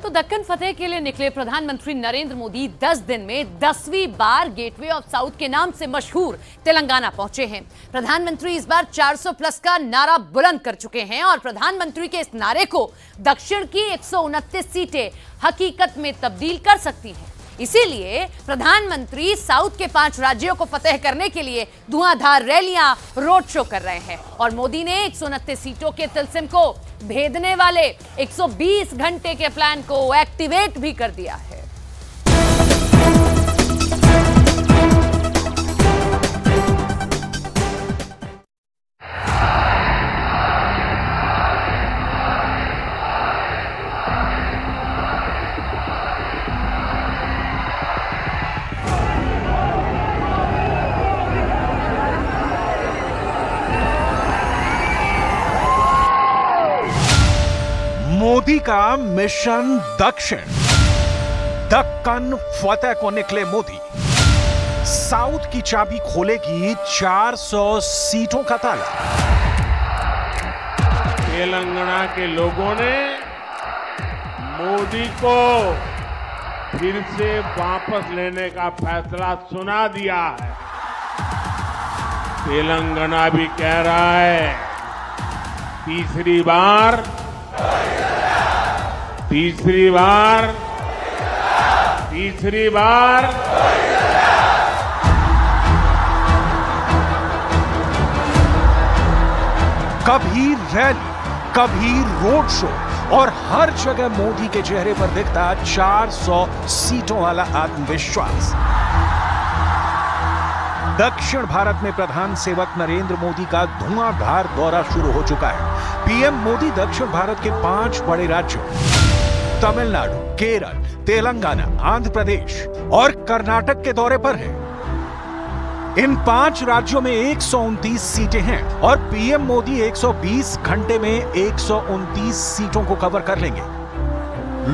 तो दक्कन फतेह के लिए निकले प्रधानमंत्री नरेंद्र मोदी 10 दिन में 10वीं बार गेटवे ऑफ साउथ के नाम से मशहूर तेलंगाना पहुंचे हैं। प्रधानमंत्री इस बार 400 प्लस का नारा बुलंद कर चुके हैं और प्रधानमंत्री के इस नारे को दक्षिण की 129 सीटें हकीकत में तब्दील कर सकती हैं। इसीलिए प्रधानमंत्री साउथ के 5 राज्यों को फतेह करने के लिए धुआंधार रैलियां, रोड शो कर रहे हैं और मोदी ने 129 सीटों के तिलस्म को भेदने वाले 120 घंटे के प्लान को एक्टिवेट भी कर दिया है। मोदी का मिशन दक्षिण, दक्कन फतेह को निकले मोदी। साउथ की चाबी खोलेगी 400 सीटों का ताला। तेलंगाना के लोगों ने मोदी को फिर से वापस लेने का फैसला सुना दिया है। तेलंगाना भी कह रहा है तीसरी बार कभी रैली, कभी रोड शो और हर जगह मोदी के चेहरे पर दिखता 400 सीटों वाला आत्मविश्वास। दक्षिण भारत में प्रधान सेवक नरेंद्र मोदी का धुआंधार दौरा शुरू हो चुका है। पीएम मोदी दक्षिण भारत के 5 बड़े राज्यों तमिलनाडु, केरल, तेलंगाना, आंध्र प्रदेश और कर्नाटक के दौरे पर है। इन 5 राज्यों में 129 सीटें हैं और पीएम मोदी 120 घंटे में 129 सीटों को कवर कर लेंगे।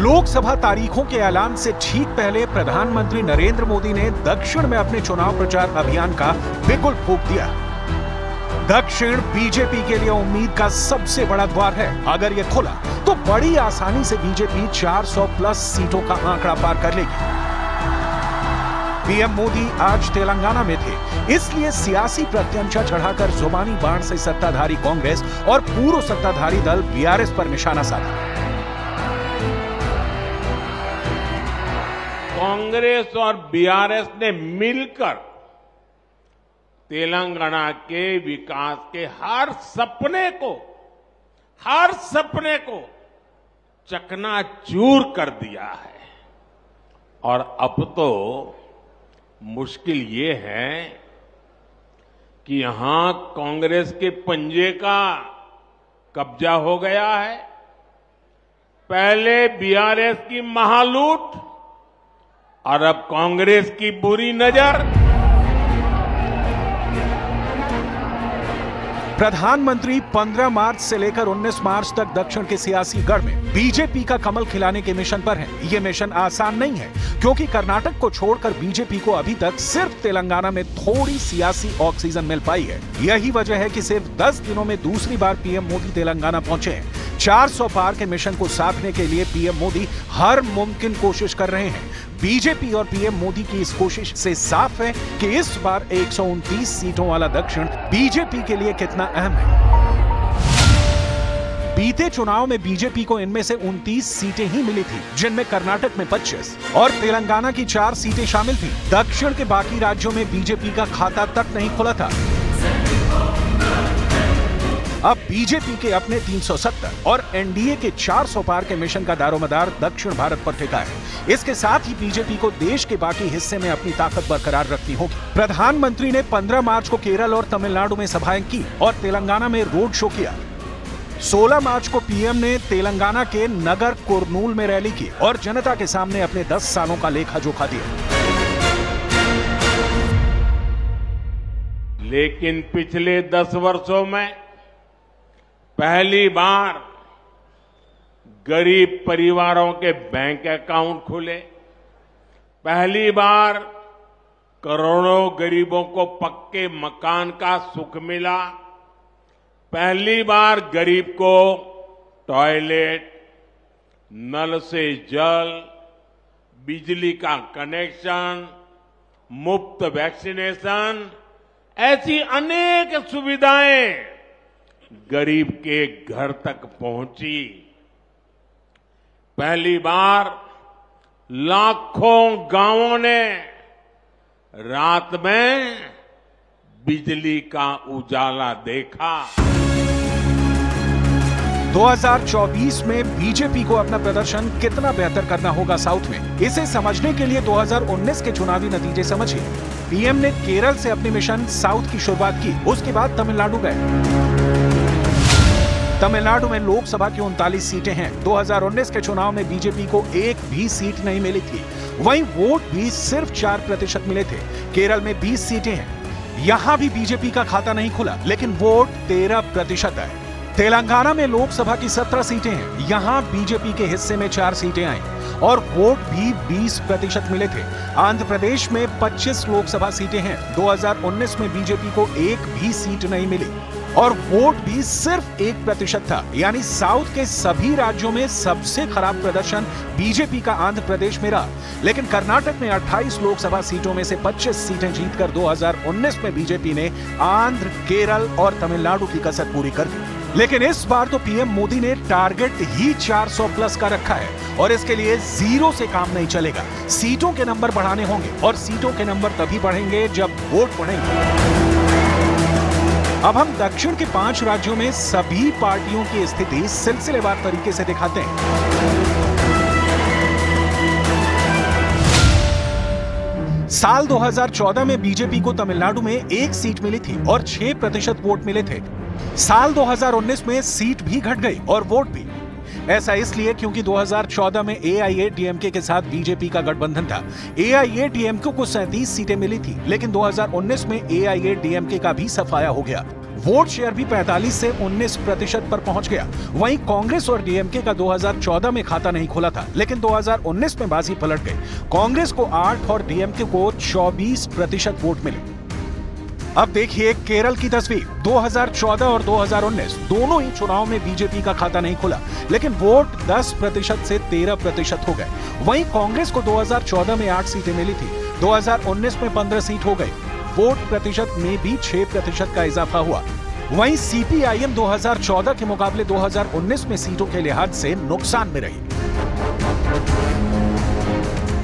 लोकसभा तारीखों के ऐलान से ठीक पहले प्रधानमंत्री नरेंद्र मोदी ने दक्षिण में अपने चुनाव प्रचार अभियान का बिगुल फूंक दिया। दक्षिण बीजेपी के लिए उम्मीद का सबसे बड़ा द्वार है। अगर यह खुला तो बड़ी आसानी से बीजेपी 400 प्लस सीटों का आंकड़ा पार कर लेगी। पीएम मोदी आज तेलंगाना में थे, इसलिए सियासी प्रत्यंचा चढ़ाकर जुबानी बाण से सत्ताधारी कांग्रेस और पूर्व सत्ताधारी दल बीआरएस पर निशाना साधा। कांग्रेस और बीआरएस ने मिलकर तेलंगाना के विकास के हर सपने को चकनाचूर कर दिया है। और अब तो मुश्किल ये है कि यहां कांग्रेस के पंजे का कब्जा हो गया है। पहले बीआरएस की महालूट और अब कांग्रेस की बुरी नजर। प्रधानमंत्री 15 मार्च से लेकर 19 मार्च तक दक्षिण के सियासी गढ़ में बीजेपी का कमल खिलाने के मिशन पर हैं। ये मिशन आसान नहीं है क्योंकि कर्नाटक को छोड़कर बीजेपी को अभी तक सिर्फ तेलंगाना में थोड़ी सियासी ऑक्सीजन मिल पाई है। यही वजह है कि सिर्फ 10 दिनों में दूसरी बार पीएम मोदी तेलंगाना पहुंचे हैं। 400 पार के मिशन को साधने के लिए पीएम मोदी हर मुमकिन कोशिश कर रहे हैं। बीजेपी और पीएम मोदी की इस कोशिश से साफ है कि इस बार 129 सीटों वाला दक्षिण बीजेपी के लिए कितना अहम है। बीते चुनाव में बीजेपी को इनमें से 29 सीटें ही मिली थी, जिनमें कर्नाटक में 25 और तेलंगाना की 4 सीटें शामिल थी। दक्षिण के बाकी राज्यों में बीजेपी का खाता तक नहीं खुला था। अब बीजेपी के अपने 370 और एनडीए के 400 पार के मिशन का दारोमदार दक्षिण भारत पर टिका है। इसके साथ ही बीजेपी को देश के बाकी हिस्से में अपनी ताकत बरकरार रखनी होगी। प्रधानमंत्री ने 15 मार्च को केरल और तमिलनाडु में सभाएं की और तेलंगाना में रोड शो किया। 16 मार्च को पीएम ने तेलंगाना के नगर कुरनूल में रैली की और जनता के सामने अपने 10 सालों का लेखा जोखा दिया। लेकिन पिछले 10 वर्षों में पहली बार गरीब परिवारों के बैंक अकाउंट खुले, पहली बार करोड़ों गरीबों को पक्के मकान का सुख मिला, पहली बार गरीब को टॉयलेट, नल से जल, बिजली का कनेक्शन, मुफ्त वैक्सीनेशन, ऐसी अनेक सुविधाएं गरीब के घर तक पहुंची। पहली बार लाखों गांवों ने रात में बिजली का उजाला देखा। 2024 में बीजेपी को अपना प्रदर्शन कितना बेहतर करना होगा साउथ में, इसे समझने के लिए 2019 के चुनावी नतीजे समझिए। पीएम ने केरल से अपनी मिशन साउथ की शुरुआत की, उसके बाद तमिलनाडु गए। तमिलनाडु में लोकसभा की 39 सीटें हैं। 2019 के चुनाव में बीजेपी को एक भी सीट नहीं मिली थी, वहीं वोट भी सिर्फ 4% मिले थे। केरल में 20 सीटें हैं, यहां भी बीजेपी का खाता नहीं खुला, लेकिन वोट 13% है। तेलंगाना में लोकसभा की 17 सीटें हैं, यहां बीजेपी के हिस्से में 4 सीटें आई और वोट भी 20% मिले थे। आंध्र प्रदेश में 25 लोकसभा सीटें हैं। 2019 में बीजेपी को एक भी सीट नहीं मिली और वोट भी सिर्फ 1% था। यानी साउथ के सभी राज्यों में सबसे खराब प्रदर्शन बीजेपी का आंध्र प्रदेश में रहा। लेकिन कर्नाटक में 28 लोकसभा सीटों में से 25 सीटें जीतकर 2019 में बीजेपी ने आंध्र, केरल और तमिलनाडु की कसर पूरी कर दी। लेकिन इस बार तो पीएम मोदी ने टारगेट ही 400 प्लस का रखा है और इसके लिए जीरो से काम नहीं चलेगा। सीटों के नंबर बढ़ाने होंगे और सीटों के नंबर तभी बढ़ेंगे जब वोट बढ़ेंगे। अब हम दक्षिण के 5 राज्यों में सभी पार्टियों की स्थिति सिलसिलेवार तरीके से दिखाते हैं। साल 2014 में बीजेपी को तमिलनाडु में 1 सीट मिली थी और 6% वोट मिले थे। साल 2019 में सीट भी घट गई और वोट भी। ऐसा इसलिए क्योंकि 2014 में एआईएडीएमके के साथ बीजेपी का गठबंधन था। एआईएडीएमके को 37 सीटें मिली थी, लेकिन 2019 में एआईएडीएमके का भी सफाया हो गया। वोट शेयर भी 45 से 19% पर पहुंच गया। वहीं कांग्रेस और डीएमके का 2014 में खाता नहीं खुला था, लेकिन 2019 में बाजी पलट गई। कांग्रेस को 8 और डीएमके को 24% वोट मिले। अब देखिए केरल की तस्वीर। 2014 और 2019 दोनों ही चुनाव में बीजेपी का खाता नहीं खुला, लेकिन वोट 10% से 13% हो गए। वहीं कांग्रेस को 2014 में 8 सीटें मिली थी, 2019 में 15 सीट हो गई। वोट प्रतिशत में भी 6% का इजाफा हुआ। वहीं सीपीआईएम 2014 के मुकाबले 2019 में सीटों के लिहाज से नुकसान में रही।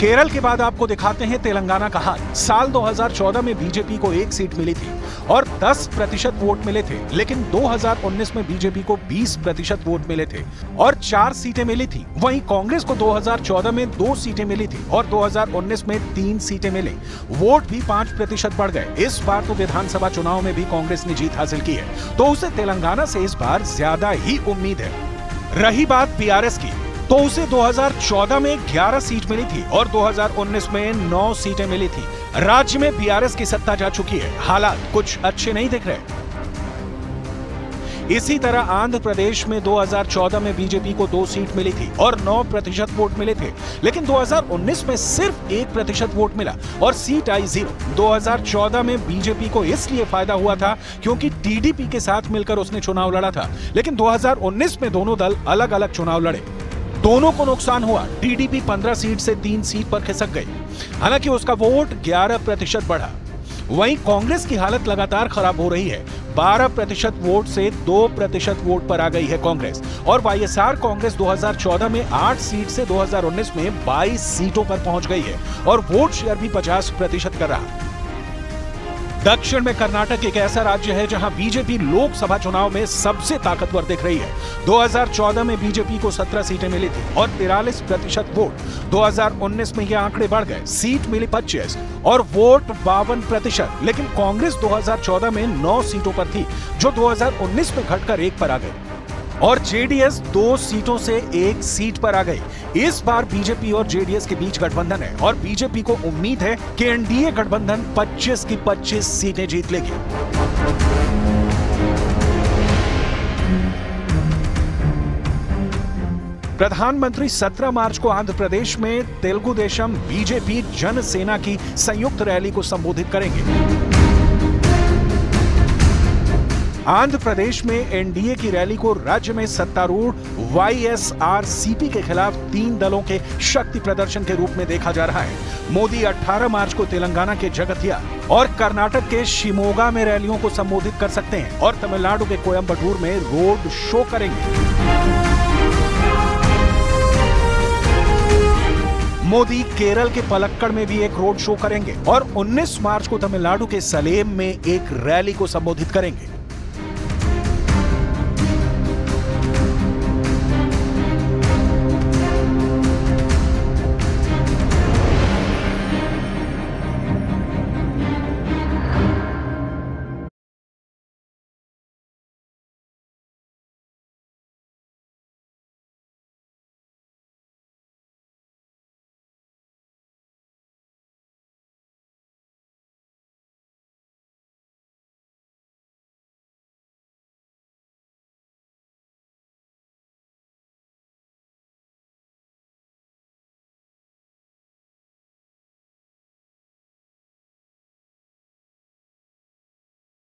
केरल के बाद आपको दिखाते हैं तेलंगाना का हाल। साल 2014 में बीजेपी को 1 सीट मिली थी और 10% वोट मिले थे, लेकिन 2019 में बीजेपी को 20% वोट मिले थे और 4 सीटें मिली थी। वहीं कांग्रेस को 2014 में 2 सीटें मिली थी और 2019 में 3 सीटें मिली। वोट भी 5% बढ़ गए। इस बार तो विधानसभा चुनाव में भी कांग्रेस ने जीत हासिल की है, तो उसे तेलंगाना से इस बार ज्यादा ही उम्मीद है। रही बात बीआरएस की, तो उसे 2014 में 11 सीट मिली थी और 2019 में 9 सीटें मिली थी। राज्य में बीआरएस की सत्ता जा चुकी है, हालात कुछ अच्छे नहीं दिख रहे। इसी तरह आंध्र प्रदेश में 2014 में बीजेपी को 2 सीट मिली थी और 9% वोट मिले थे, लेकिन 2019 में सिर्फ 1% वोट मिला और सीट आई 0। 2014 में बीजेपी को इसलिए फायदा हुआ था क्योंकि टीडीपी के साथ मिलकर उसने चुनाव लड़ा था, लेकिन 2019 में दोनों दल अलग अलग चुनाव लड़े। दोनों को नुकसान हुआ। टीडीपी 15 सीट से 3 सीट पर खिसक गई, हालांकि उसका वोट 11% बढ़ा। वहीं कांग्रेस की हालत लगातार खराब हो रही है। 12% वोट से 2% वोट पर आ गई है कांग्रेस और वाईएसआर कांग्रेस 2014 में 8 सीट से 2019 में 22 सीटों पर पहुंच गई है और वोट शेयर भी 50% कर रहा। दक्षिण में कर्नाटक एक ऐसा राज्य है जहां बीजेपी लोकसभा चुनाव में सबसे ताकतवर दिख रही है। 2014 में बीजेपी को 17 सीटें मिली थी और 43% वोट। 2019 में ये आंकड़े बढ़ गए, सीट मिली 25 और वोट 52%। लेकिन कांग्रेस 2014 में 9 सीटों पर थी, जो 2019 में घटकर 1 पर आ गई और जेडीएस 2 सीटों से 1 सीट पर आ गई। इस बार बीजेपी और जेडीएस के बीच गठबंधन है और बीजेपी को उम्मीद है कि एनडीए गठबंधन 25 की 25 सीटें जीत लेगी। प्रधानमंत्री 17 मार्च को आंध्र प्रदेश में तेलुगु देशम बीजेपी जन सेना की संयुक्त रैली को संबोधित करेंगे। आंध्र प्रदेश में एनडीए की रैली को राज्य में सत्तारूढ़ वाईएसआरसीपी के खिलाफ 3 दलों के शक्ति प्रदर्शन के रूप में देखा जा रहा है। मोदी 18 मार्च को तेलंगाना के जगतिया और कर्नाटक के शिमोगा में रैलियों को संबोधित कर सकते हैं और तमिलनाडु के कोयम्बटूर में रोड शो करेंगे। मोदी केरल के पलक्कड़ में भी एक रोड शो करेंगे और 19 मार्च को तमिलनाडु के सलेम में एक रैली को संबोधित करेंगे।